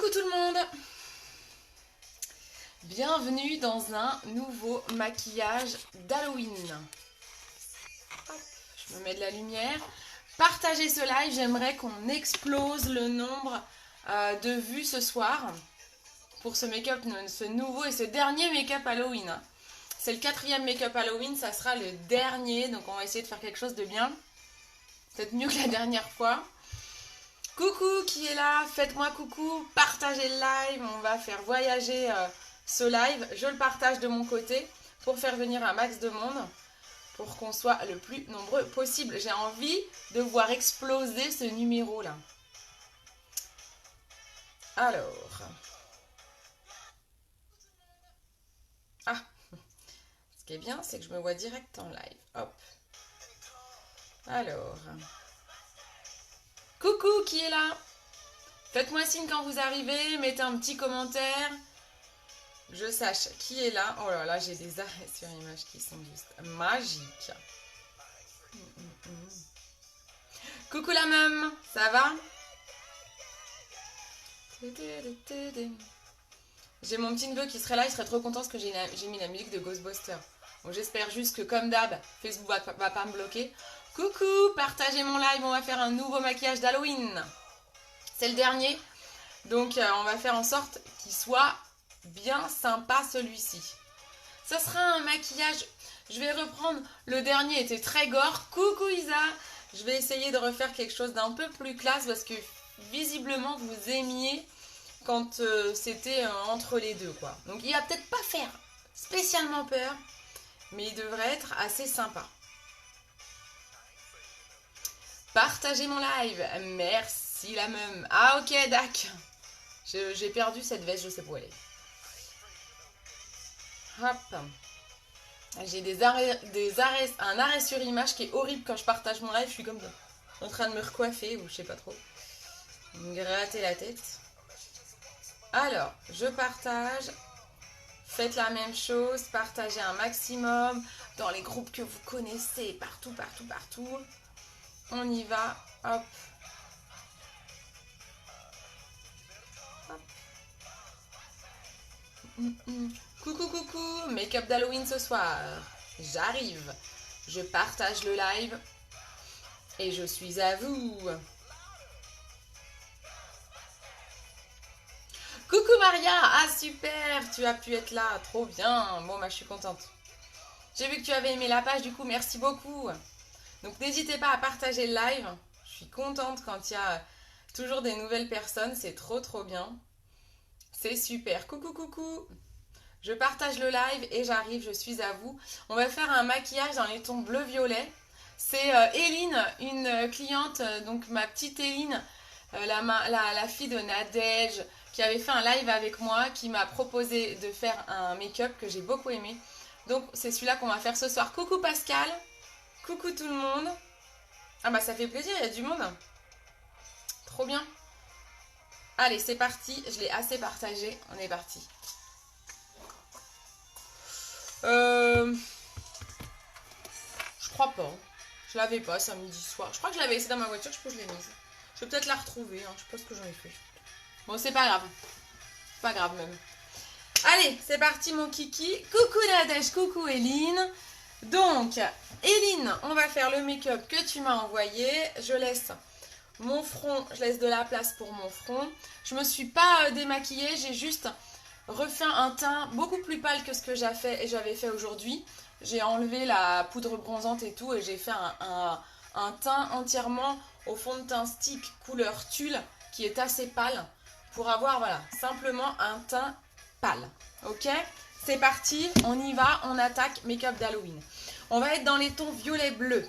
Coucou tout le monde! Bienvenue dans un nouveau maquillage d'Halloween. Je me mets de la lumière. Partagez ce live, j'aimerais qu'on explose le nombre de vues ce soir pour ce make-up, ce nouveau et ce dernier make-up Halloween. C'est le 4e make-up Halloween, ça sera le dernier, donc on va essayer de faire quelque chose de bien. Peut-être mieux que la dernière fois. Coucou qui est là, faites-moi coucou, partagez le live, on va faire voyager ce live. Je le partage de mon côté pour faire venir un max de monde, pour qu'on soit le plus nombreux possible. J'ai envie de voir exploser ce numéro là. Alors. Ah, ce qui est bien, c'est que je me vois direct en live. Hop. Alors. Coucou qui est là? Faites-moi signe quand vous arrivez, mettez un petit commentaire. Que je sache qui est là. Oh là là, j'ai des arrêts sur image qui sont juste magiques. Coucou la meum, ça va? J'ai mon petit neveu qui serait là, il serait trop content parce que j'ai mis la musique de Ghostbusters. Donc j'espère juste que comme d'hab, Facebook va pas me bloquer. Coucou, partagez mon live, on va faire un nouveau maquillage d'Halloween. C'est le dernier, donc on va faire en sorte qu'il soit bien sympa celui-ci. Ça sera un maquillage, je vais reprendre, le dernier était très gore. Coucou Isa, je vais essayer de refaire quelque chose d'un peu plus classe parce que visiblement vous aimiez quand c'était entre les deux quoi. Donc il va peut-être pas faire spécialement peur, mais il devrait être assez sympa. Partagez mon live, merci la meum. Ah ok, dac. J'ai perdu cette veste, je sais pas où elle est. Hop. J'ai un arrêt sur image qui est horrible quand je partage mon live. Je suis comme ça, en train de me recoiffer ou je sais pas trop. Me gratter la tête. Alors, je partage. Faites la même chose. Partagez un maximum dans les groupes que vous connaissez. Partout, partout, partout. On y va. Hop. Hop. Coucou, coucou. Make-up d'Halloween ce soir. J'arrive. Je partage le live. Et je suis à vous. Coucou Maria. Ah super. Tu as pu être là. Trop bien. Bon bah je suis contente. J'ai vu que tu avais aimé la page. Du coup merci beaucoup. Donc n'hésitez pas à partager le live. Je suis contente quand il y a toujours des nouvelles personnes. C'est trop trop bien. C'est super. Coucou coucou. Je partage le live et j'arrive. Je suis à vous. On va faire un maquillage dans les tons bleu-violet. C'est Eline, une cliente, donc ma petite Eline, la fille de Nadège, qui avait fait un live avec moi, qui m'a proposé de faire un make-up que j'ai beaucoup aimé. Donc c'est celui-là qu'on va faire ce soir. Coucou Pascal. Coucou tout le monde. Ah bah ça fait plaisir, il y a du monde. Trop bien. Allez, c'est parti. Je l'ai assez partagé. On est parti. Je crois pas. Je l'avais pas samedi soir. Je crois que je l'avais laissée dans ma voiture. Je pense que je l'ai mise. Je vais peut-être la retrouver. Hein. Je sais pas ce que j'en ai fait. Bon, c'est pas grave. C'est pas grave même. Allez, c'est parti mon kiki. Coucou Nadège, coucou Eline. Donc, Eline, on va faire le make-up que tu m'as envoyé. Je laisse mon front, je laisse de la place pour mon front. Je me suis pas démaquillée, j'ai juste refait un teint beaucoup plus pâle que ce que j'avais fait aujourd'hui. J'ai enlevé la poudre bronzante et tout et j'ai fait un teint entièrement au fond de teint stick couleur tulle qui est assez pâle pour avoir voilà, simplement un teint pâle. Ok ? C'est parti, on y va, on attaque make-up d'Halloween. On va être dans les tons violet-bleu.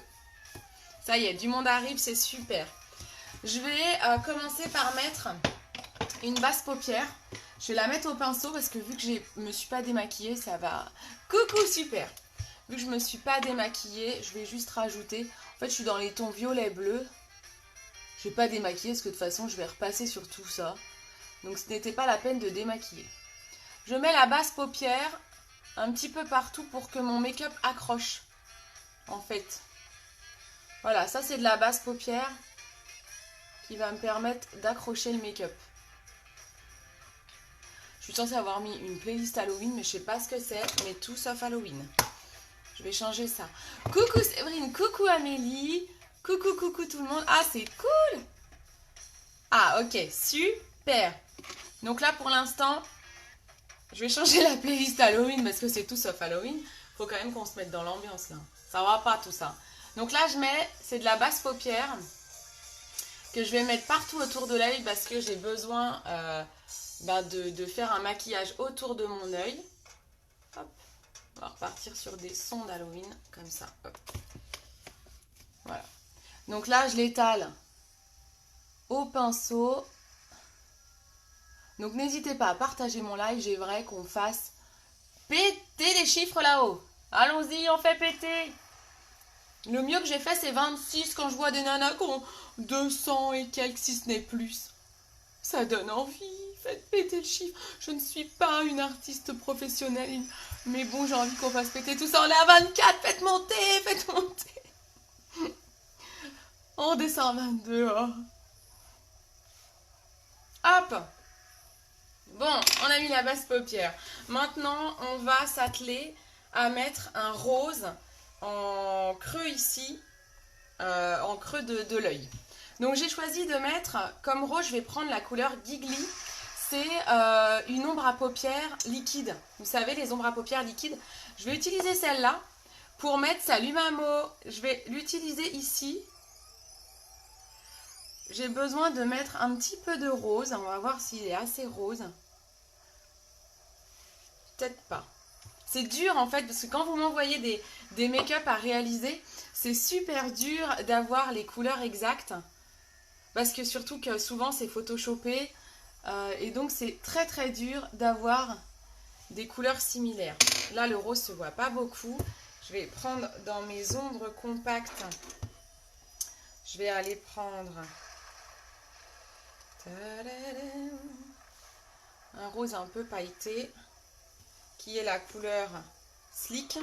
Ça y est, du monde arrive, c'est super. Je vais commencer par mettre une basse paupière. Je vais la mettre au pinceau parce que vu que je me suis pas démaquillée, ça va... Coucou, super. Vu que je me suis pas démaquillée, je vais juste rajouter... En fait, je suis dans les tons violet-bleu. Je vais pas démaquiller parce que de toute façon, je vais repasser sur tout ça. Donc, ce n'était pas la peine de démaquiller. Je mets la basse paupière un petit peu partout pour que mon make-up accroche. En fait. Voilà, ça c'est de la basse paupière qui va me permettre d'accrocher le make-up. suis censée avoir mis une playlist Halloween, mais je sais pas ce que c'est, mais tout sauf Halloween. Je vais changer ça. Coucou Séverine, coucou Amélie, coucou tout le monde. Ah, c'est cool. Ah, ok, super. Donc là, pour l'instant, je vais changer la playlist Halloween parce que c'est tout sauf Halloween. Faut quand même qu'on se mette dans l'ambiance là. Ça va pas tout ça. Donc là, je mets, c'est de la basse paupière que je vais mettre partout autour de l'œil parce que j'ai besoin de faire un maquillage autour de mon œil. Hop. On va repartir sur des sons d'Halloween comme ça. Hop. Voilà. Donc là, je l'étale au pinceau. Donc n'hésitez pas à partager mon live. J'aimerais qu'on fasse péter les chiffres là-haut. Allons-y, on fait péter. Le mieux que j'ai fait, c'est 26 quand je vois des nanas qui ont 200 et quelques, si ce n'est plus. Ça donne envie. Faites péter le chiffre. Je ne suis pas une artiste professionnelle. Mais bon, j'ai envie qu'on fasse péter tout ça. On est à 24. Faites monter, faites monter. On descend à 22. Oh. Hop. Bon, on a mis la basse paupière. Maintenant, on va s'atteler à mettre un rose en creux ici, en creux de l'œil. Donc j'ai choisi de mettre, comme rose, je vais prendre la couleur Giggly. C'est une ombre à paupières liquide. Vous savez, les ombres à paupières liquides. Je vais utiliser celle-là pour mettre Salut Mamo. Je vais l'utiliser ici. J'ai besoin de mettre un petit peu de rose. On va voir s'il est assez rose. Peut-être pas. C'est dur en fait, parce que quand vous m'envoyez des make-up à réaliser, c'est super dur d'avoir les couleurs exactes. Parce que surtout que souvent c'est photoshopé. Et donc c'est très dur d'avoir des couleurs similaires. Là le rose se voit pas beaucoup. Je vais prendre dans mes ombres compactes. Je vais aller prendre un rose un peu pailleté qui est la couleur Slick.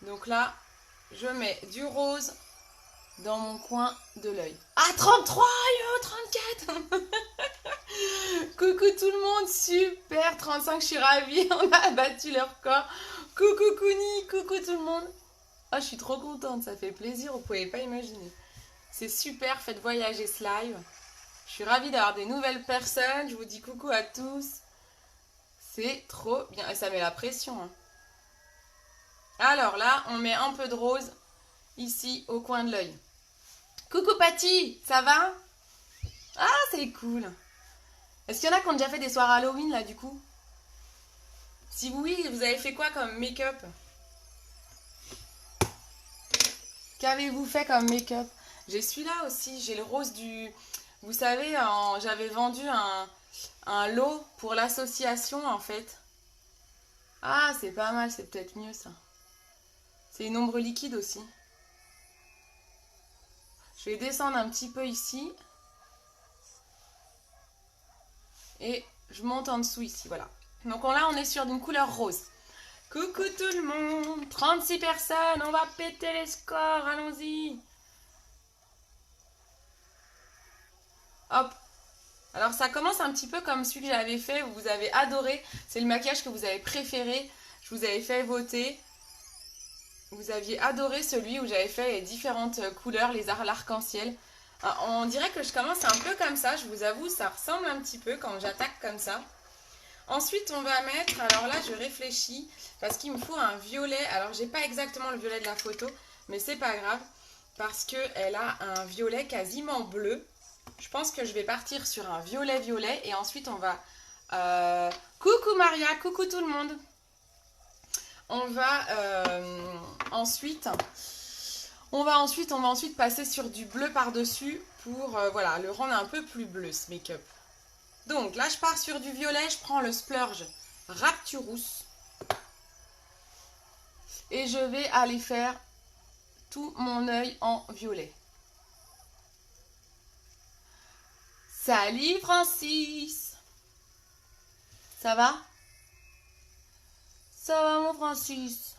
Donc là je mets du rose dans mon coin de l'œil. Ah, 33, yo, 34. Coucou tout le monde, super, 35, je suis ravie, on a battu leur record. Coucou Kouni, coucou tout le monde. Ah, je suis trop contente, ça fait plaisir, vous pouvez pas imaginer. C'est super, faites voyager ce live. Je suis ravie d'avoir des nouvelles personnes, je vous dis coucou à tous. C'est trop bien, et ça met la pression. Hein. Alors là, on met un peu de rose ici au coin de l'œil. Coucou Patty, ça va? Ah, c'est cool. Est-ce qu'il y en a qui ont déjà fait des soirées Halloween là du coup? Si oui, vous avez fait quoi comme make-up? Qu'avez-vous fait comme make-up? J'ai celui-là aussi, j'ai le rose du... Vous savez, j'avais vendu un lot pour l'association en fait. Ah, c'est pas mal, c'est peut-être mieux ça. C'est une ombre liquide aussi. Je vais descendre un petit peu ici. Et je monte en dessous ici, voilà. Donc là, on est sur une couleur rose. Coucou tout le monde, 36 personnes, on va péter les scores, allons-y. Hop. Alors ça commence un petit peu comme celui que j'avais fait, vous avez adoré. C'est le maquillage que vous avez préféré, je vous avais fait voter. Vous aviez adoré celui où j'avais fait les différentes couleurs, l'arc-en-ciel. On dirait que je commence un peu comme ça, je vous avoue, ça ressemble un petit peu quand j'attaque comme ça. Ensuite, on va mettre, alors là, je réfléchis, parce qu'il me faut un violet. Alors, j'ai pas exactement le violet de la photo, mais c'est pas grave, parce qu'elle a un violet quasiment bleu. Je pense que je vais partir sur un violet, et ensuite, on va... Coucou Maria, coucou tout le monde. On va ensuite passer sur du bleu par-dessus pour voilà, le rendre un peu plus bleu ce make-up. Donc là je pars sur du violet, je prends le splurge Rapturous et je vais aller faire tout mon œil en violet. Salut Francis. Ça va? Ça va mon Francis?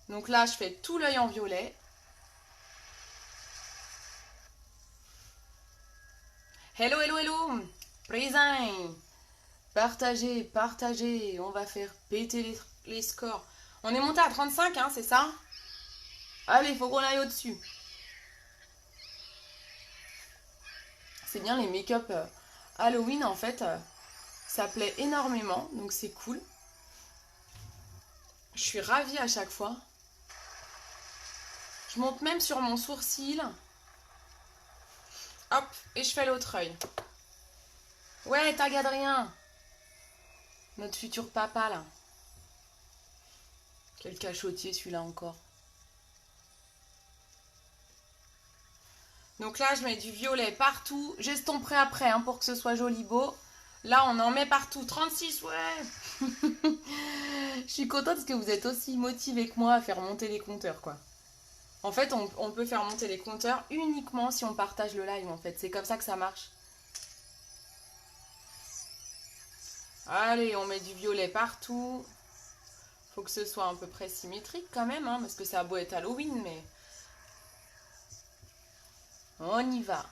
Donc là, je fais tout l'œil en violet. Hello, hello, hello. Présent. Partagez, partagez. On va faire péter les scores. On est monté à 35, hein, c'est ça? Allez, il faut qu'on aille au-dessus. C'est bien les make-up Halloween, en fait. Ça plaît énormément, donc c'est cool. Je suis ravie à chaque fois. Je monte même sur mon sourcil. Hop, et je fais l'autre œil. Ouais, t'as Adrien. Notre futur papa, là. Quel cachotier, celui-là, encore. Donc là, je mets du violet partout. J'estomperai après, hein, pour que ce soit joli beau. Là, on en met partout. 36, ouais. Je suis contente parce que vous êtes aussi motivés que moi à faire monter les compteurs, quoi. En fait, on peut faire monter les compteurs uniquement si on partage le live, en fait. C'est comme ça que ça marche. Allez, on met du violet partout. Faut que ce soit à peu près symétrique quand même, hein, parce que ça a beau être Halloween, mais... On y va.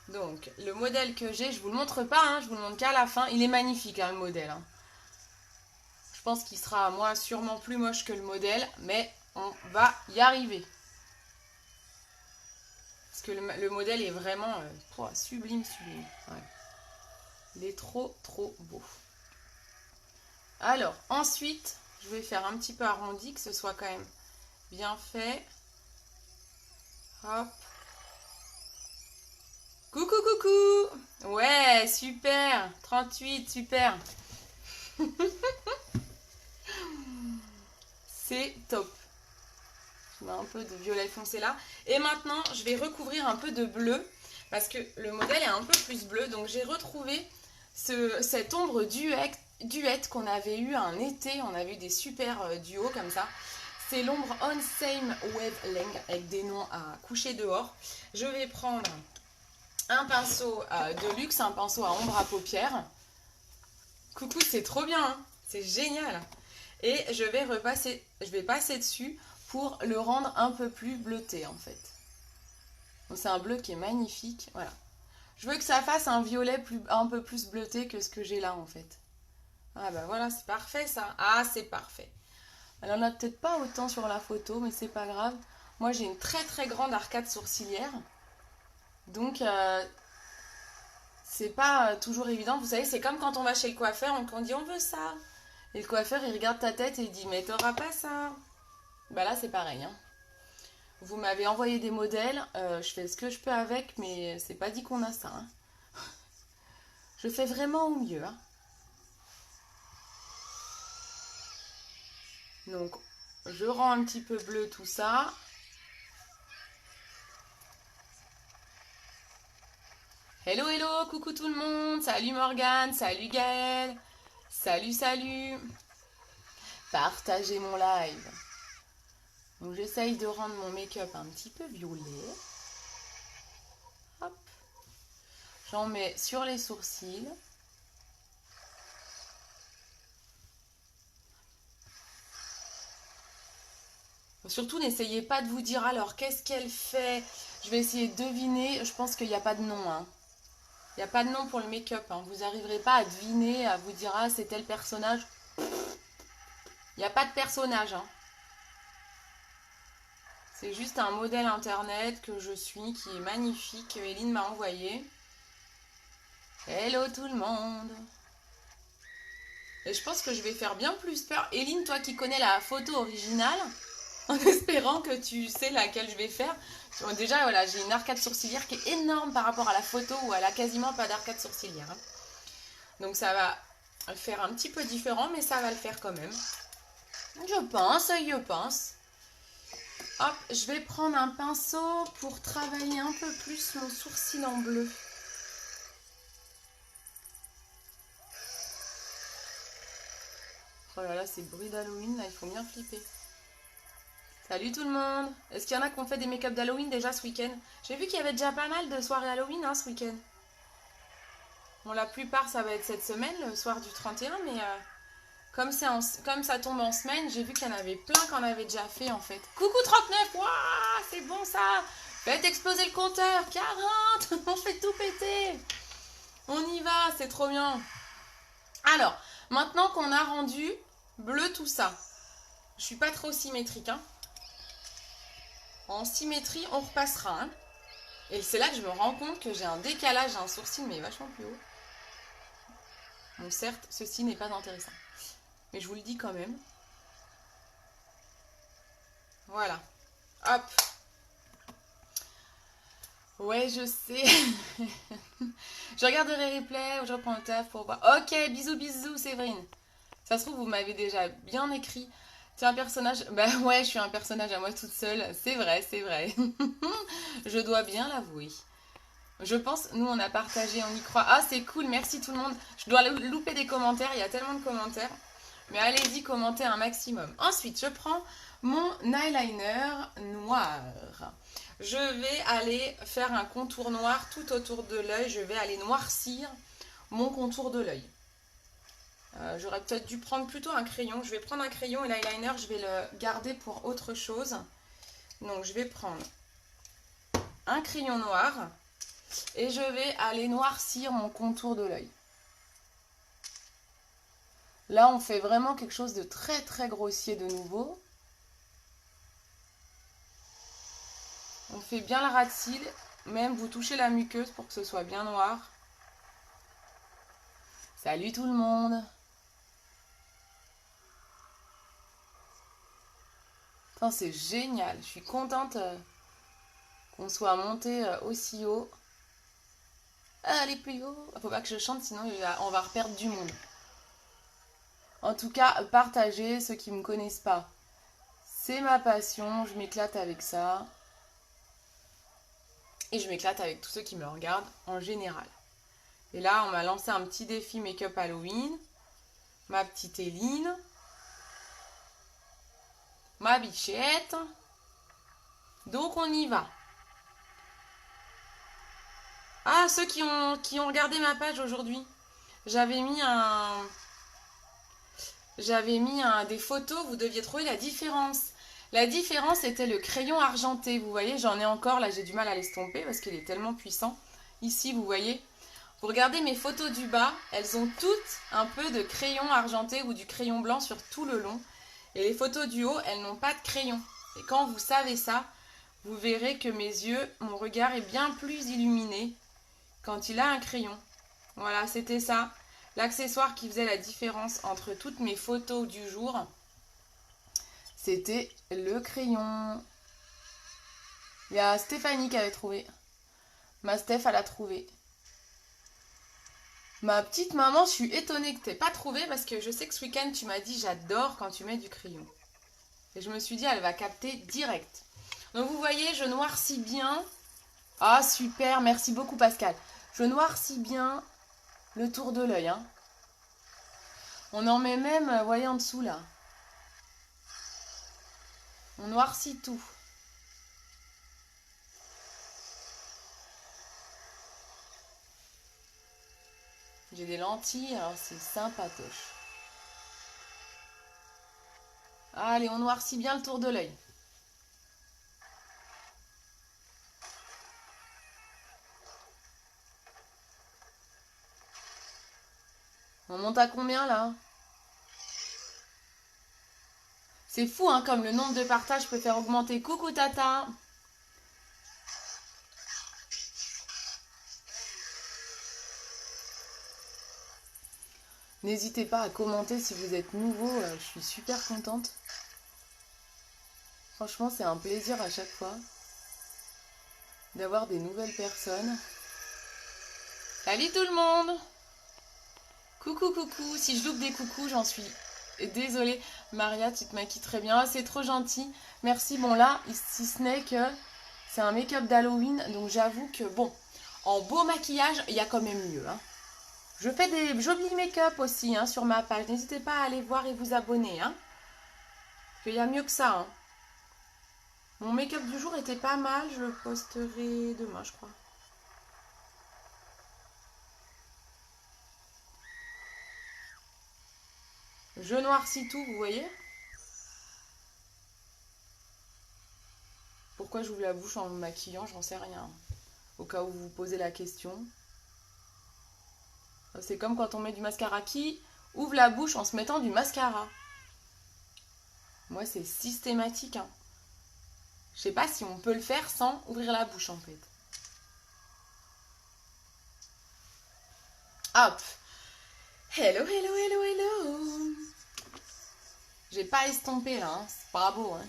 Donc, le modèle que j'ai, je vous le montre pas, hein, je vous le montre qu'à la fin. Il est magnifique, hein, le modèle. Hein. Je pense qu'il sera, moi, sûrement plus moche que le modèle, mais on va y arriver. Parce que le modèle est vraiment sublime, sublime. Ouais. Il est trop, trop beau. Alors, ensuite, je vais faire un petit peu arrondi, que ce soit quand même bien fait. Hop. Coucou, coucou. Ouais, super. 38, super. C'est top. Je mets un peu de violet foncé là. Et maintenant, je vais recouvrir un peu de bleu. Parce que le modèle est un peu plus bleu. Donc, j'ai retrouvé cette ombre duette qu'on avait eu un été. On avait eu des super duos comme ça. C'est l'ombre On Same Wavelength avec des noms à coucher dehors. Je vais prendre un pinceau de luxe, un pinceau à ombre à paupières. Coucou, c'est trop bien, hein, c'est génial. Et je vais passer dessus pour le rendre un peu plus bleuté en fait. C'est un bleu qui est magnifique, voilà. Je veux que ça fasse un violet un peu plus bleuté que ce que j'ai là en fait. Ah bah voilà, c'est parfait ça. Ah, c'est parfait. Elle en a peut-être pas autant sur la photo, mais c'est pas grave. Moi, j'ai une très très grande arcade sourcilière. Donc, c'est pas toujours évident. Vous savez, c'est comme quand on va chez le coiffeur et qu'on dit on veut ça. Et le coiffeur, il regarde ta tête et il dit mais t'auras pas ça. Bah là, c'est pareil. Hein. Vous m'avez envoyé des modèles. Je fais ce que je peux avec, mais c'est pas dit qu'on a ça. Hein. Je fais vraiment au mieux. Hein. Donc, je rends un petit peu bleu tout ça. Hello, hello, coucou tout le monde. Salut Morgane, salut Gaëlle. Salut, salut. Partagez mon live. Donc, j'essaye de rendre mon make-up un petit peu violet. Hop. J'en mets sur les sourcils. Surtout, n'essayez pas de vous dire alors qu'est-ce qu'elle fait. Je vais essayer de deviner. Je pense qu'il n'y a pas de nom. Hein. Il n'y a pas de nom pour le make-up. Hein. Vous n'arriverez pas à deviner, à vous dire ah c'est tel personnage. Il n'y a pas de personnage. Hein. C'est juste un modèle internet que je suis qui est magnifique. Que Eline m'a envoyé. Hello tout le monde. Et je pense que je vais faire bien plus peur. Eline, toi qui connais la photo originale. En espérant que tu sais laquelle je vais faire. Déjà, voilà, j'ai une arcade sourcilière qui est énorme par rapport à la photo où elle a quasiment pas d'arcade sourcilière. Hein. Donc ça va faire un petit peu différent, mais ça va le faire quand même. Je pense. Hop, je vais prendre un pinceau pour travailler un peu plus mon sourcil en bleu. Oh là là, c'est bruit d'Halloween, là, il faut bien flipper. Salut tout le monde. Est-ce qu'il y en a qui ont fait des make-up d'Halloween déjà ce week-end? J'ai vu qu'il y avait déjà pas mal de soirées Halloween hein, ce week-end. Bon, la plupart, ça va être cette semaine, le soir du 31, mais comme ça tombe en semaine, j'ai vu qu'il y en avait plein qu'on avait déjà fait en fait. Coucou 39, waouh, c'est bon ça. Faites exploser le compteur. 40. On fait tout péter. On y va, c'est trop bien. Alors, maintenant qu'on a rendu bleu tout ça, je suis pas trop symétrique. Hein. En symétrie, on repassera. Hein. Et c'est là que je me rends compte que j'ai un décalage, un sourcil, mais vachement plus haut. Bon, certes, ceci n'est pas intéressant. Mais je vous le dis quand même. Voilà. Hop. Ouais, je sais. Je regarderai replay ou je reprends le taf pour voir. Ok, bisous, bisous, Séverine. Ça se trouve, vous m'avez déjà bien écrit. Tu es un personnage. Bah ouais, je suis un personnage à moi toute seule. C'est vrai, c'est vrai. Je dois bien l'avouer. Je pense, nous on a partagé, on y croit. Ah, c'est cool, merci tout le monde. Je dois louper des commentaires, il y a tellement de commentaires. Mais allez-y, commentez un maximum. Ensuite, je prends mon eyeliner noir. Je vais aller faire un contour noir tout autour de l'œil. Je vais aller noircir mon contour de l'œil. J'aurais peut-être dû prendre plutôt un crayon. Je vais prendre un crayon et l'eyeliner, je vais le garder pour autre chose. Donc, je vais prendre un crayon noir et je vais aller noircir mon contour de l'œil. Là, on fait vraiment quelque chose de très très grossier de nouveau. On fait bien le ras de cils, même vous touchez la muqueuse pour que ce soit bien noir. Salut tout le monde! C'est génial, je suis contente qu'on soit monté aussi haut. Allez plus haut! Faut pas que je chante, sinon on va reperdre du monde. En tout cas, partagez ceux qui ne me connaissent pas. C'est ma passion, je m'éclate avec ça. Et je m'éclate avec tous ceux qui me regardent en général. Et là, on m'a lancé un petit défi make-up Halloween. Ma petite Éline. Ma bichette. Donc, on y va. Ah, ceux qui ont regardé ma page aujourd'hui. J'avais mis des photos. Vous deviez trouver la différence. La différence était le crayon argenté. Vous voyez, j'en ai encore. Là, j'ai du mal à l'estomper parce qu'il est tellement puissant. Ici, vous voyez. Vous regardez mes photos du bas. Elles ont toutes un peu de crayon argenté ou du crayon blanc sur tout le long. Et les photos du haut, elles n'ont pas de crayon. Et quand vous savez ça, vous verrez que mes yeux, mon regard est bien plus illuminé quand il a un crayon. Voilà, c'était ça. L'accessoire qui faisait la différence entre toutes mes photos du jour, c'était le crayon. Il y a Stéphanie qui avait trouvé. Ma Steph, elle a trouvé. Ma petite maman, je suis étonnée que tu n'aies pas trouvé parce que je sais que ce week-end, tu m'as dit j'adore quand tu mets du crayon. Et je me suis dit, elle va capter direct. Donc vous voyez, je noircis bien. Ah, super, merci beaucoup Pascal. Je noircis bien le tour de l'œil. Hein. On en met même, vous voyez, en dessous là. On noircit tout. J'ai des lentilles, alors c'est sympatoche. Allez, on noircit bien le tour de l'œil. On monte à combien là? C'est fou, hein, comme le nombre de partages peut faire augmenter. Coucou Tata! N'hésitez pas à commenter si vous êtes nouveau, je suis super contente. Franchement, c'est un plaisir à chaque fois d'avoir des nouvelles personnes. Salut tout le monde! Coucou, coucou! Si je loupe des coucous, j'en suis désolée. Maria, tu te maquilles très bien. Oh, c'est trop gentil. Merci. Bon, là, si ce n'est que c'est un make-up d'Halloween, donc j'avoue que, bon, en beau maquillage, il y a quand même mieux, hein. Je fais des jolis make-up aussi hein, sur ma page. N'hésitez pas à aller voir et vous abonner. Hein. Il y a mieux que ça. Hein. Mon make-up du jour était pas mal. Je le posterai demain, je crois. Je noircis tout, vous voyez. pourquoi j'ouvre la bouche en me maquillant, j'en sais rien. Au cas où vous vous posez la question. C'est comme quand on met du mascara. Qui ouvre la bouche en se mettant du mascara? Moi, c'est systématique. Hein. Je sais pas si on peut le faire sans ouvrir la bouche, en fait. Hop. Hello, hello, hello, hello. J'ai pas estompé, là. Hein. C'est pas beau, hein.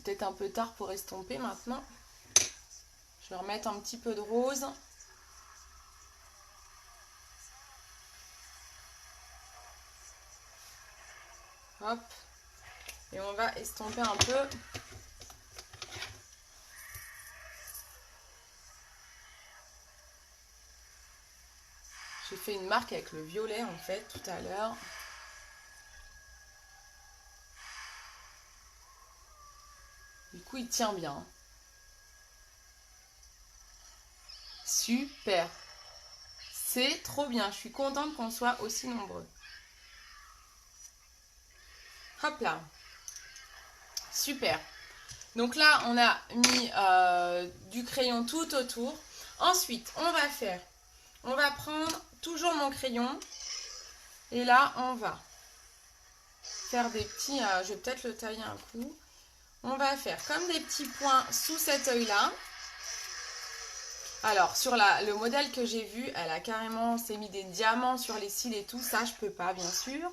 Peut-être un peu tard pour estomper, maintenant. Je vais remettre un petit peu de rose. Hop. Et on va estomper un peu. J'ai fait une marque avec le violet en fait tout à l'heure. Du coup il tient bien. Super. C'est trop bien. Je suis contente qu'on soit aussi nombreux. Hop là. Super. Donc là, on a mis du crayon tout autour. Ensuite, on va prendre toujours mon crayon. Et là, on va faire des petits, je vais peut-être le tailler un coup. On va faire comme des petits points sous cet œil-là. Alors, sur le modèle que j'ai vu, elle a carrément s'est mis des diamants sur les cils et tout. Ça, je peux pas, bien sûr.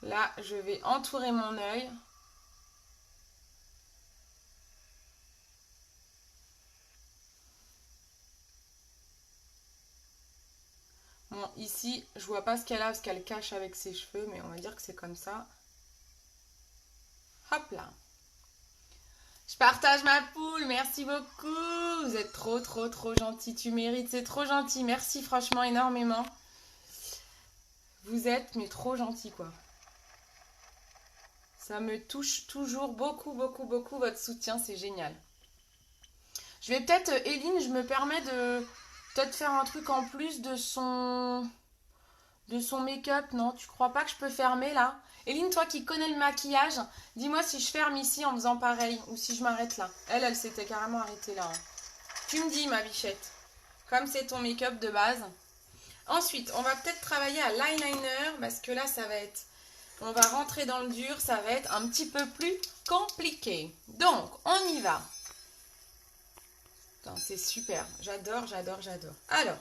Là, je vais entourer mon œil. Bon, ici, je vois pas ce qu'elle a parce qu'elle cache avec ses cheveux, mais on va dire que c'est comme ça. Hop là. Je partage ma poule, merci beaucoup. Vous êtes trop, trop, trop gentil. Tu mérites, c'est trop gentil. Merci franchement énormément. Vous êtes, mais trop gentil quoi. Ça me touche toujours beaucoup, beaucoup, beaucoup votre soutien, c'est génial. Je vais peut-être, Eline, je me permets de peut-être faire un truc en plus de son make-up, non? Tu crois pas que je peux fermer là? Eline, toi qui connais le maquillage, dis-moi si je ferme ici en faisant pareil ou si je m'arrête là. Elle s'était carrément arrêtée là. Hein. Tu me dis, ma bichette, comme c'est ton make-up de base. Ensuite, on va peut-être travailler à l'eyeliner parce que là, ça va être... On va rentrer dans le dur, ça va être un petit peu plus compliqué. Donc, on y va. C'est super, j'adore, j'adore, j'adore. Alors,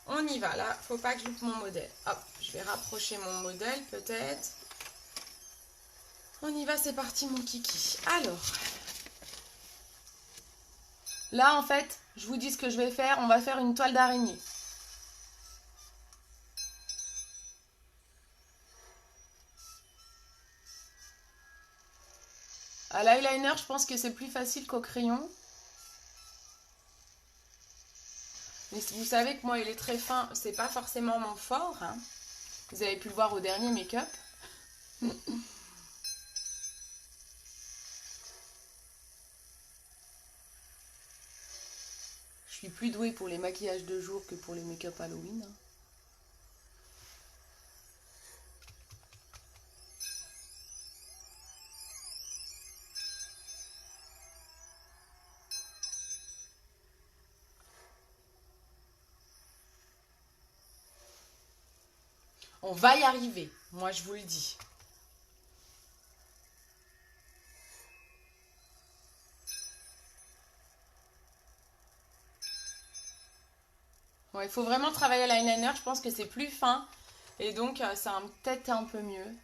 on y va, là, faut pas que je loupe mon modèle. Hop, je vais rapprocher mon modèle peut-être. On y va, c'est parti mon kiki. Alors, là en fait, je vous dis ce que je vais faire, on va faire une toile d'araignée. À l'eyeliner, je pense que c'est plus facile qu'au crayon. Mais vous savez que moi, il est très fin, c'est pas forcément mon fort. Hein. Vous avez pu le voir au dernier make-up. Je suis plus douée pour les maquillages de jour que pour les make-up Halloween. Hein. On va y arriver, moi je vous le dis. Ouais, il faut vraiment travailler à l'eyeliner, je pense que c'est plus fin. Et donc, ça peut-être un peu mieux.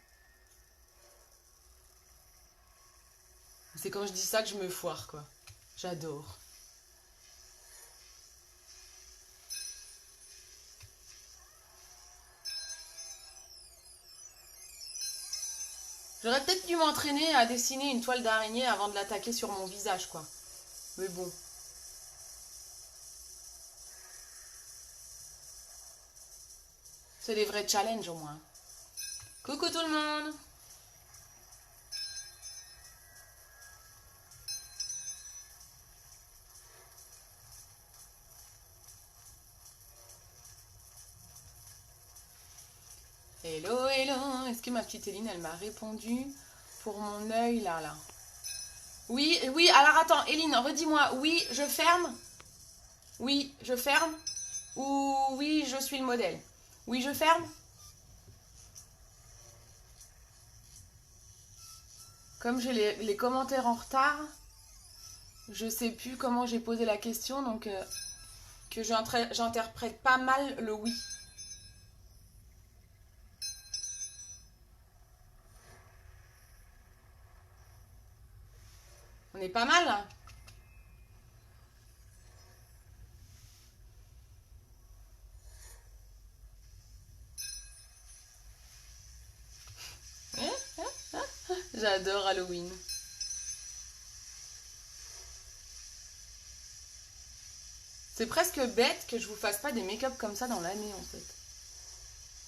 C'est quand je dis ça que je me foire, quoi. J'adore. J'aurais peut-être dû m'entraîner à dessiner une toile d'araignée avant de l'attaquer sur mon visage, quoi. Mais bon. C'est des vrais challenges, au moins. Coucou tout le monde! Hello, hello. Est-ce que ma petite Éline, elle m'a répondu pour mon œil, là, là? Oui, oui, alors attends, Éline, redis-moi. Oui, je ferme? Oui, je ferme? Ou oui, je suis le modèle? Oui, je ferme? Comme j'ai les commentaires en retard, je sais plus comment j'ai posé la question, donc que j'interprète pas mal le oui. On est pas mal là. J'adore Halloween. C'est presque bête que je vous fasse pas des make-up comme ça dans l'année en fait.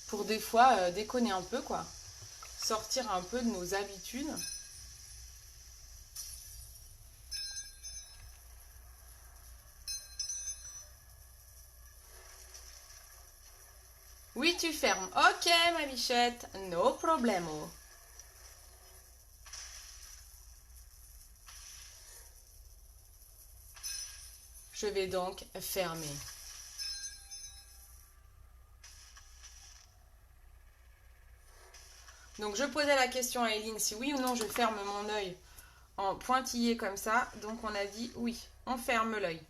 Pour des fois déconner un peu quoi. Sortir un peu de nos habitudes. Oui, tu fermes. Ok ma bichette, no problemo. Je vais donc fermer. Donc je posais la question à Eileen si oui ou non je ferme mon œil en pointillé comme ça. Donc on a dit oui, on ferme l'œil.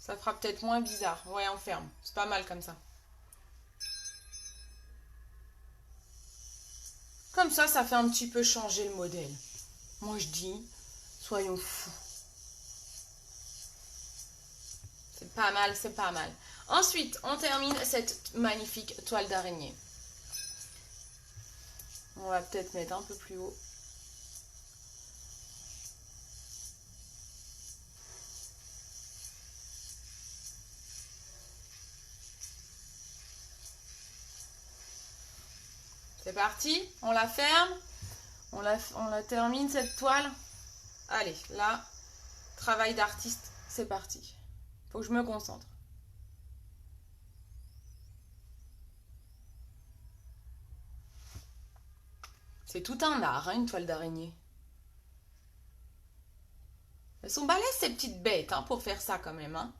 Ça fera peut-être moins bizarre. Ouais, on ferme. C'est pas mal comme ça. Comme ça fait un petit peu changer le modèle. Moi je dis, soyons fous. C'est pas mal, c'est pas mal. Ensuite, on termine cette magnifique toile d'araignée. On va peut-être mettre un peu plus haut. C'est parti, on la ferme. On la termine cette toile. Allez, là, travail d'artiste, c'est parti. Faut que je me concentre. C'est tout un art, hein, une toile d'araignée. Elles sont balèzes ces petites bêtes hein, pour faire ça quand même. Hein.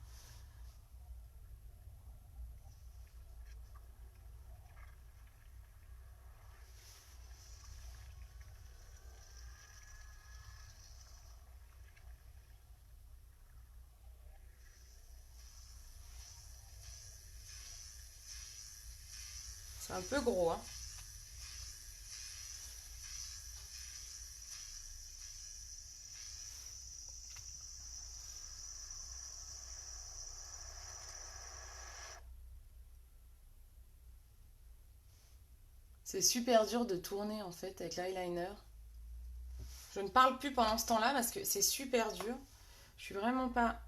C'est un peu gros. Hein. C'est super dur de tourner en fait avec l'eyeliner. Je ne parle plus pendant ce temps-là parce que c'est super dur. Je suis vraiment pas...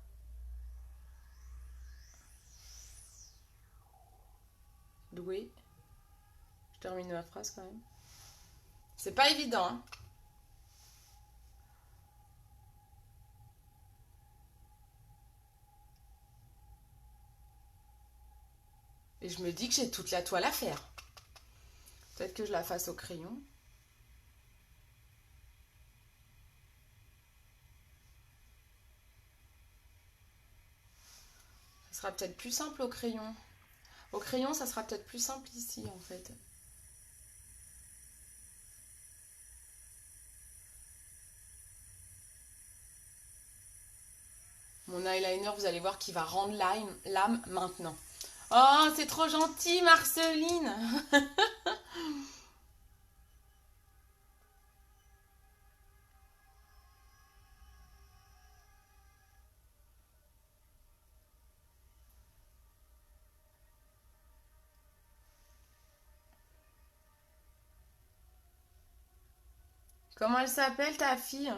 douée. Je termine ma phrase quand même. C'est pas évident. Hein. Et je me dis que j'ai toute la toile à faire. Peut-être que je la fasse au crayon. Ça sera peut-être plus simple au crayon. Au crayon, ça sera peut-être plus simple ici en fait. Mon eyeliner, vous allez voir qu'il va rendre l'âme maintenant. Oh, c'est trop gentil, Marceline. Comment elle s'appelle ta fille?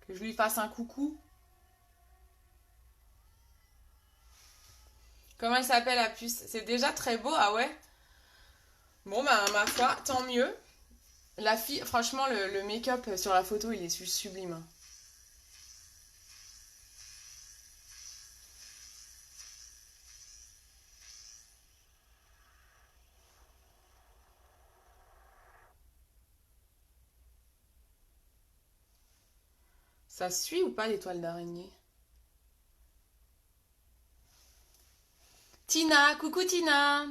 Que je lui fasse un coucou. Comment elle s'appelle la puce? C'est déjà très beau, ah ouais? Bon, bah, ma foi, tant mieux. La fille, franchement, le make-up sur la photo, il est sublime. Ça suit ou pas les toiles d'araignée? Tina, coucou Tina.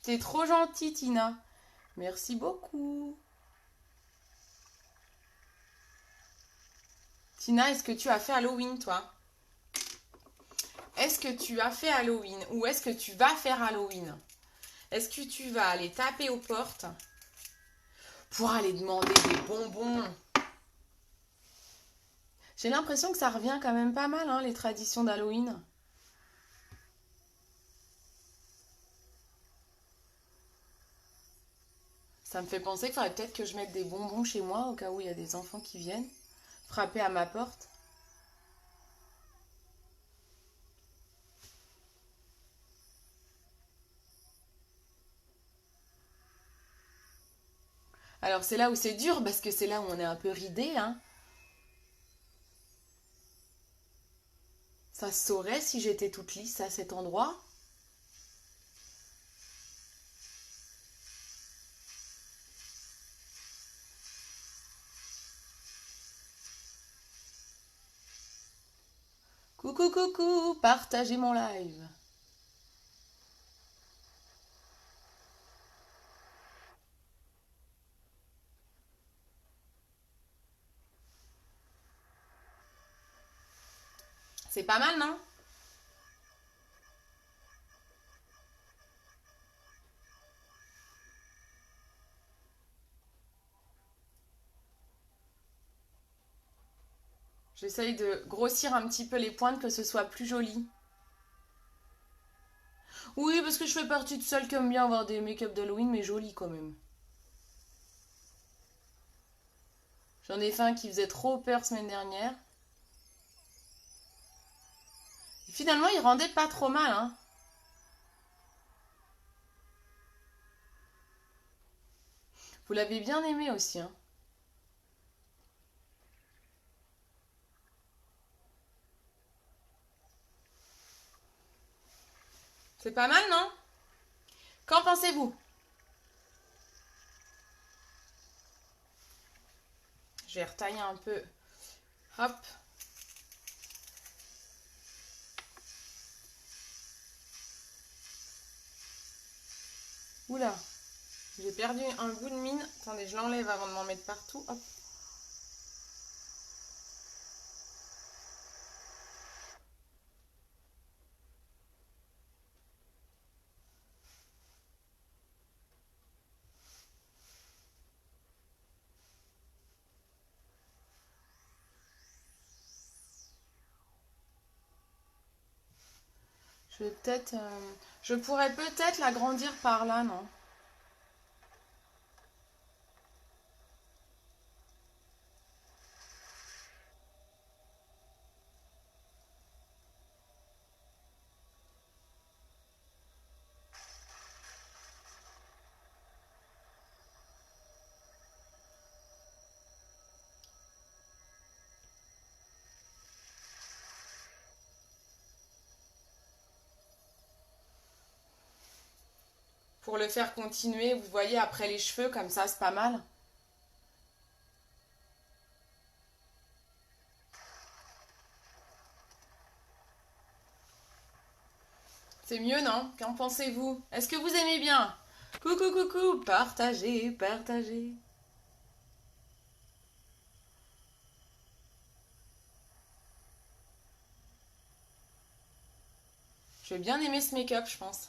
T'es trop gentille Tina. Merci beaucoup. Tina, est-ce que tu as fait Halloween toi? Est-ce que tu as fait Halloween ou est-ce que tu vas faire Halloween? Est-ce que tu vas aller taper aux portes pour aller demander des bonbons? J'ai l'impression que ça revient quand même pas mal, hein, les traditions d'Halloween. Ça me fait penser qu'il faudrait peut-être que je mette des bonbons chez moi au cas où il y a des enfants qui viennent frapper à ma porte. Alors c'est là où c'est dur parce que c'est là où on est un peu ridé, hein. Ça se saurait si j'étais toute lisse à cet endroit. Coucou, coucou, partagez mon live. C'est pas mal, non? J'essaye de grossir un petit peu les pointes, que ce soit plus joli. Oui, parce que je fais partie de celles qui aiment bien avoir des make-up d'Halloween, mais jolis quand même. J'en ai fait un qui faisait trop peur semaine dernière. Et finalement, il rendait pas trop mal, hein. Vous l'avez bien aimé aussi, hein. C'est pas mal, non? Qu'en pensez-vous? Je vais retailler un peu. Hop. Oula. J'ai perdu un bout de mine. Attendez, je l'enlève avant de m'en mettre partout. Hop. Je vais peut-être... je pourrais peut-être l'agrandir par là, non? Pour le faire continuer, vous voyez, après les cheveux, comme ça, c'est pas mal. C'est mieux, non? Qu'en pensez-vous? Est-ce que vous aimez bien? Coucou, coucou, partagez, partagez. Je vais bien aimer ce make-up, je pense.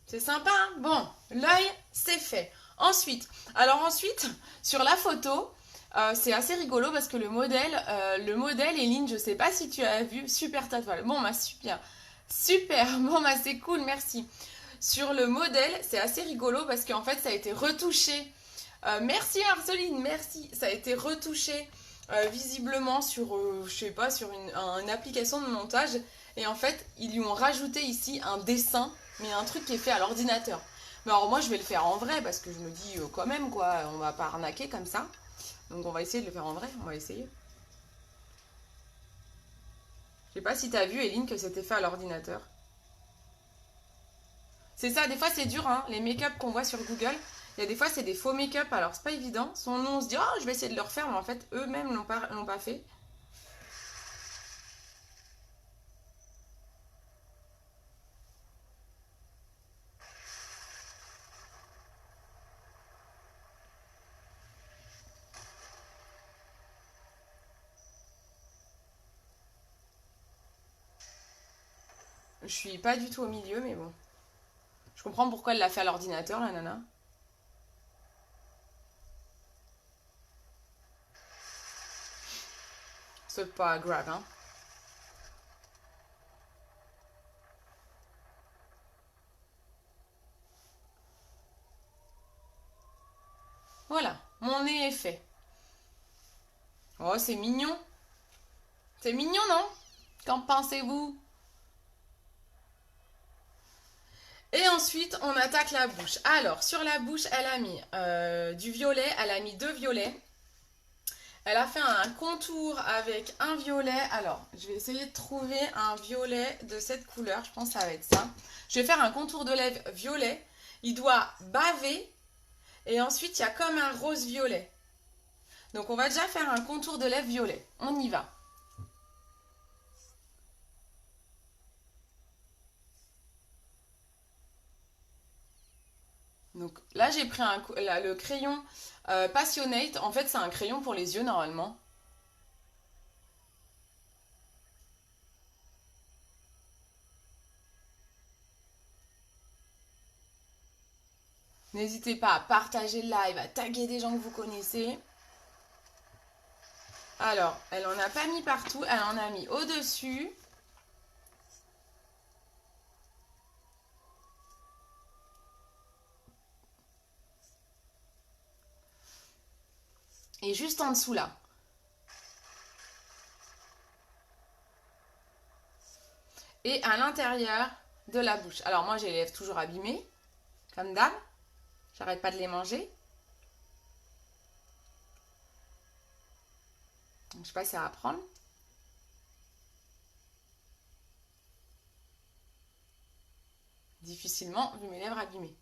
C'est sympa, hein? Bon, l'œil, c'est fait. Ensuite, sur la photo, c'est assez rigolo parce que le modèle, Eline, je sais pas si tu as vu, super tatouage. Bon, bah super, super, bon, bah c'est cool, merci. Sur le modèle, c'est assez rigolo parce qu'en fait, ça a été retouché. Merci Marceline, merci. Ça a été retouché visiblement sur, je sais pas, sur une application de montage. Et en fait, ils lui ont rajouté ici un dessin, mais un truc qui est fait à l'ordinateur. Mais alors moi, je vais le faire en vrai parce que je me dis quand même, quoi, on va pas arnaquer comme ça. Donc on va essayer de le faire en vrai, on va essayer. Je sais pas si t'as vu, Eline, que c'était fait à l'ordinateur. C'est ça, des fois c'est dur, hein, les make-up qu'on voit sur Google. Il y a des fois c'est des faux make-up, alors c'est pas évident. Son nom, on se dit, oh, je vais essayer de le refaire, mais en fait, eux-mêmes l'ont pas fait. Je suis pas du tout au milieu, mais bon. Je comprends pourquoi elle l'a fait à l'ordinateur, la nana. C'est pas grave, hein. Voilà, mon nez est fait. Oh, c'est mignon. C'est mignon, non? Qu'en pensez-vous? Et ensuite, on attaque la bouche. Alors, sur la bouche, elle a mis du violet. Elle a mis 2 violets. Elle a fait un contour avec un violet. Alors, je vais essayer de trouver un violet de cette couleur. Je pense que ça va être ça. Je vais faire un contour de lèvres violet. Il doit baver. Et ensuite, il y a comme un rose violet. Donc, on va déjà faire un contour de lèvres violet. On y va. Donc là, j'ai pris le crayon Passionate. En fait, c'est un crayon pour les yeux normalement. N'hésitez pas à partager le live, à taguer des gens que vous connaissez. Alors, elle en a pas mis partout, elle en a mis au-dessus. Et juste en dessous là. Et à l'intérieur de la bouche. Alors moi, j'ai les lèvres toujours abîmées, comme d'hab. J'arrête pas de les manger. Donc, je sais pas si ça va prendre. Difficilement, vu mes lèvres abîmées.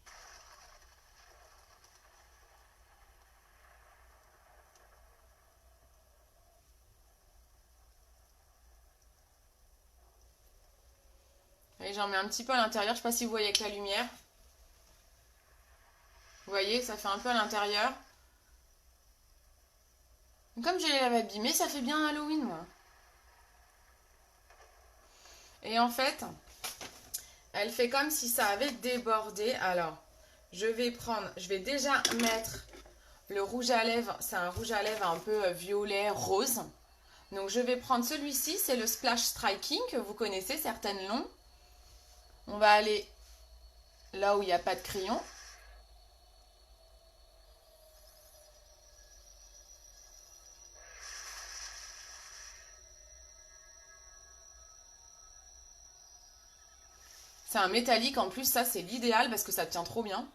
Et j'en mets un petit peu à l'intérieur. Je sais pas si vous voyez avec la lumière. Vous voyez, ça fait un peu à l'intérieur. Comme j'ai les lèvres abîmées, ça fait bien Halloween, moi. Et en fait, elle fait comme si ça avait débordé. Alors, je vais déjà mettre le rouge à lèvres. C'est un rouge à lèvres un peu violet, rose. Donc, je vais prendre celui-ci. C'est le Splash Striking que vous connaissez, certaines l'ont. On va aller là où il n'y a pas de crayon. C'est un métallique en plus, ça c'est l'idéal parce que ça tient trop bien.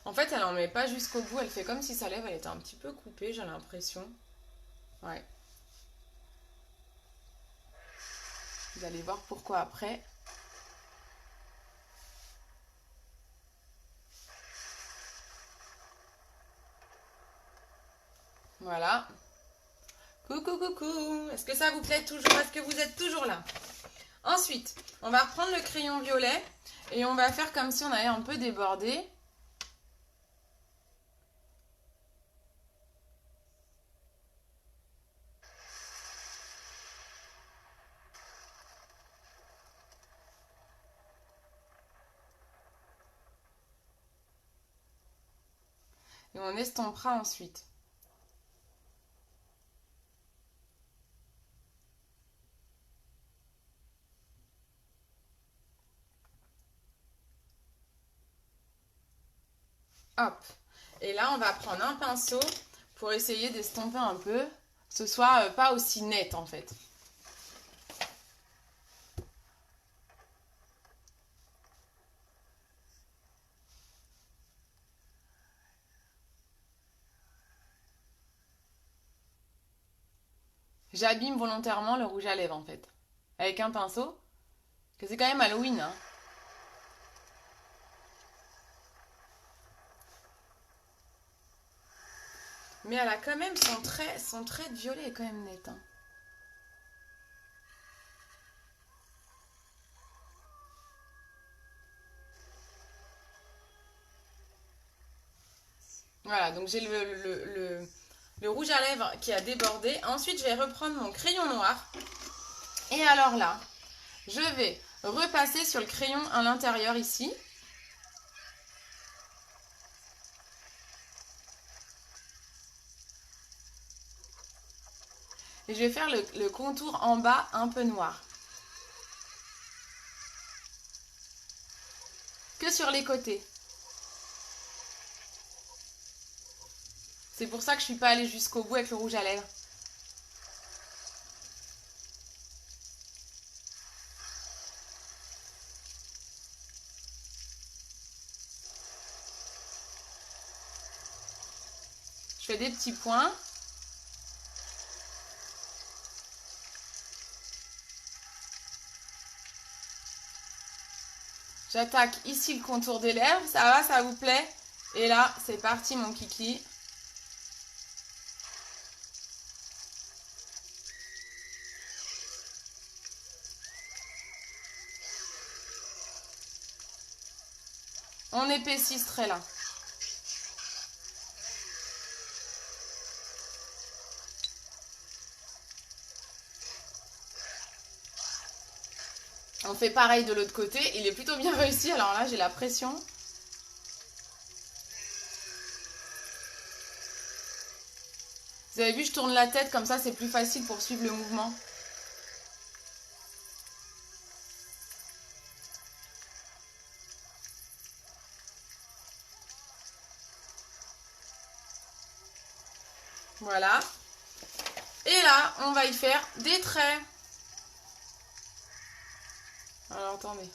En fait, elle en met pas jusqu'au bout, elle fait comme si sa lèvre elle était un petit peu coupée, j'ai l'impression. Ouais. Vous allez voir pourquoi après. Voilà. Coucou, coucou. Est-ce que ça vous plaît toujours? Est-ce que vous êtes toujours là? Ensuite, on va reprendre le crayon violet et on va faire comme si on allait un peu déborder. Et on estompera ensuite. Hop. Et là, on va prendre un pinceau pour essayer d'estomper un peu. Que ce soit pas aussi net en fait. J'abîme volontairement le rouge à lèvres en fait. Avec un pinceau. Que c'est quand même Halloween, hein. Mais elle a quand même son trait de violet est quand même net, hein. Voilà, donc j'ai le rouge à lèvres qui a débordé. Ensuite, je vais reprendre mon crayon noir. Et alors là, je vais repasser sur le crayon à l'intérieur ici. Et je vais faire le contour en bas un peu noir. Que sur les côtés. C'est pour ça que je ne suis pas allée jusqu'au bout avec le rouge à lèvres. Je fais des petits points. J'attaque ici le contour des lèvres. Ça va, ça vous plaît? Et là, c'est parti mon kiki. On épaissit ce trait là. On fait pareil de l'autre côté. Il est plutôt bien réussi. Alors là, j'ai la pression. Vous avez vu, je tourne la tête comme ça, c'est plus facile pour suivre le mouvement. Voilà. Et là, on va y faire des traits. Alors, attendez.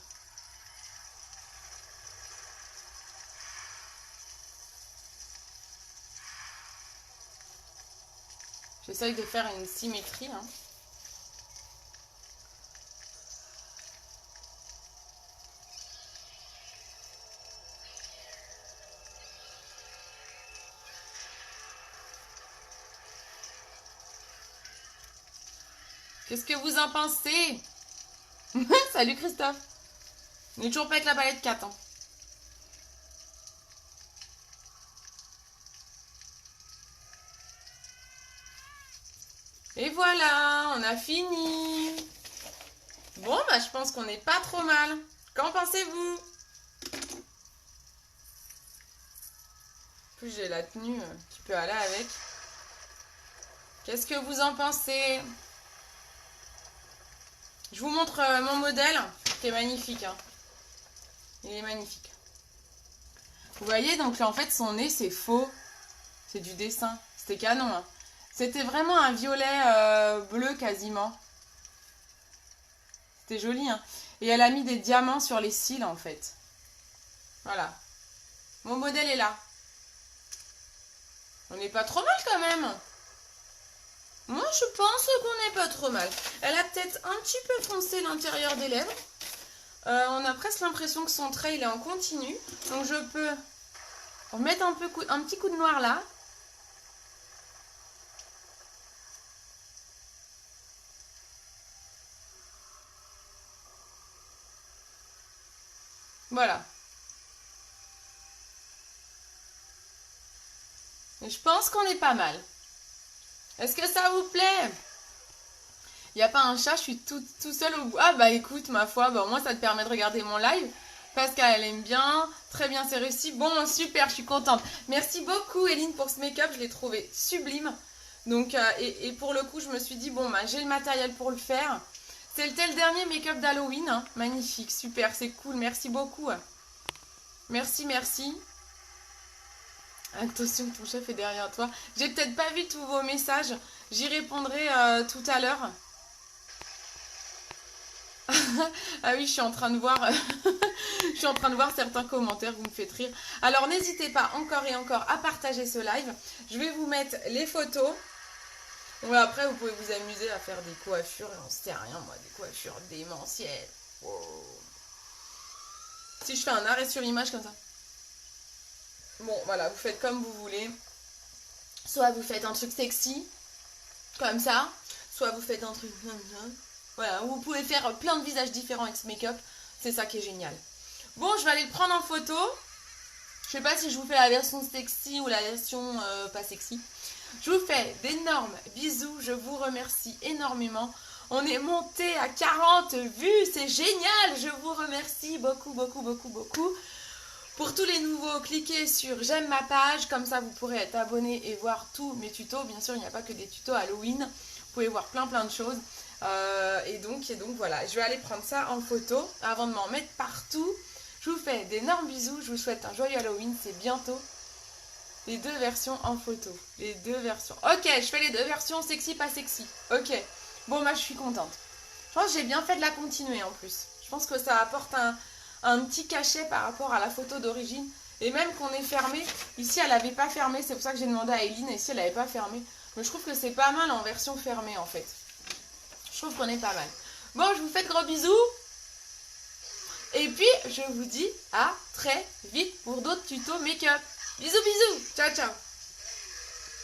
J'essaye de faire une symétrie. Hein. Qu'est-ce que vous en pensez? Salut Christophe. On n'est toujours pas avec la palette 4. Hein. Et voilà, on a fini. Bon, bah je pense qu'on n'est pas trop mal. Qu'en pensez-vous? En plus, j'ai la tenue qui peut aller avec. Qu'est-ce que vous en pensez? Je vous montre mon modèle, qui est magnifique. Hein. Il est magnifique. Vous voyez, donc là, en fait, son nez, c'est faux. C'est du dessin. C'était canon. Hein. C'était vraiment un violet bleu, quasiment. C'était joli. Hein. Et elle a mis des diamants sur les cils, en fait. Voilà. Mon modèle est là. On n'est pas trop mal, quand même. Moi, je pense qu'on n'est pas trop mal. Elle a peut-être un petit peu foncé l'intérieur des lèvres. On a presque l'impression que son trait, il est en continu. Donc, je peux remettre un petit coup de noir là. Voilà. Et je pense qu'on est pas mal. Est-ce que ça vous plaît? Il n'y a pas un chat, je suis tout seul au bout. Ah bah écoute, ma foi, bah, au moins ça te permet de regarder mon live. Pascal, elle aime bien. Très bien, c'est réussi. Bon, super, je suis contente. Merci beaucoup, Eline, pour ce make-up. Je l'ai trouvé sublime. Donc, et pour le coup, je me suis dit, bon, bah, j'ai le matériel pour le faire. C'était le dernier make-up d'Halloween. Hein. Magnifique, super, c'est cool. Merci beaucoup. Merci, merci. Attention, ton chef est derrière toi. J'ai peut-être pas vu tous vos messages. J'y répondrai tout à l'heure. Ah oui, je suis en train de voir je suis en train de voir certains commentaires, vous me faites rire. Alors n'hésitez pas encore et encore à partager ce live. Je vais vous mettre les photos. Ouais, après vous pouvez vous amuser à faire des coiffures, j'en sais rien moi, des coiffures démentielles. Wow. Si je fais un arrêt sur image comme ça. Bon voilà, vous faites comme vous voulez. Soit vous faites un truc sexy, comme ça, soit vous faites un truc comme ça. Voilà, vous pouvez faire plein de visages différents avec ce make-up. C'est ça qui est génial. Bon, je vais aller le prendre en photo. Je sais pas si je vous fais la version sexy ou la version pas sexy. Je vous fais d'énormes bisous, je vous remercie énormément. On est monté à 40 vues, c'est génial, je vous remercie beaucoup, beaucoup, beaucoup, beaucoup. Pour tous les nouveaux, cliquez sur j'aime ma page, comme ça vous pourrez être abonné et voir tous mes tutos. Bien sûr, il n'y a pas que des tutos Halloween, vous pouvez voir plein de choses. Et donc voilà, je vais aller prendre ça en photo avant de m'en mettre partout. Je vous fais d'énormes bisous, je vous souhaite un joyeux Halloween, c'est bientôt. Les deux versions en photo, les deux versions. Ok, je fais les deux versions sexy, pas sexy. Ok, bon je suis contente. Je pense que j'ai bien fait de la continuer en plus. Je pense que ça apporte un petit cachet par rapport à la photo d'origine. Et même qu'on est fermé, ici elle n'avait pas fermé, c'est pour ça que j'ai demandé à Eileen, ici elle n'avait pas fermé. Mais je trouve que c'est pas mal en version fermée en fait. Je trouve qu'on est pas mal. Bon, je vous fais de gros bisous. Et puis, je vous dis à très vite pour d'autres tutos make-up. Bisous, bisous. Ciao, ciao.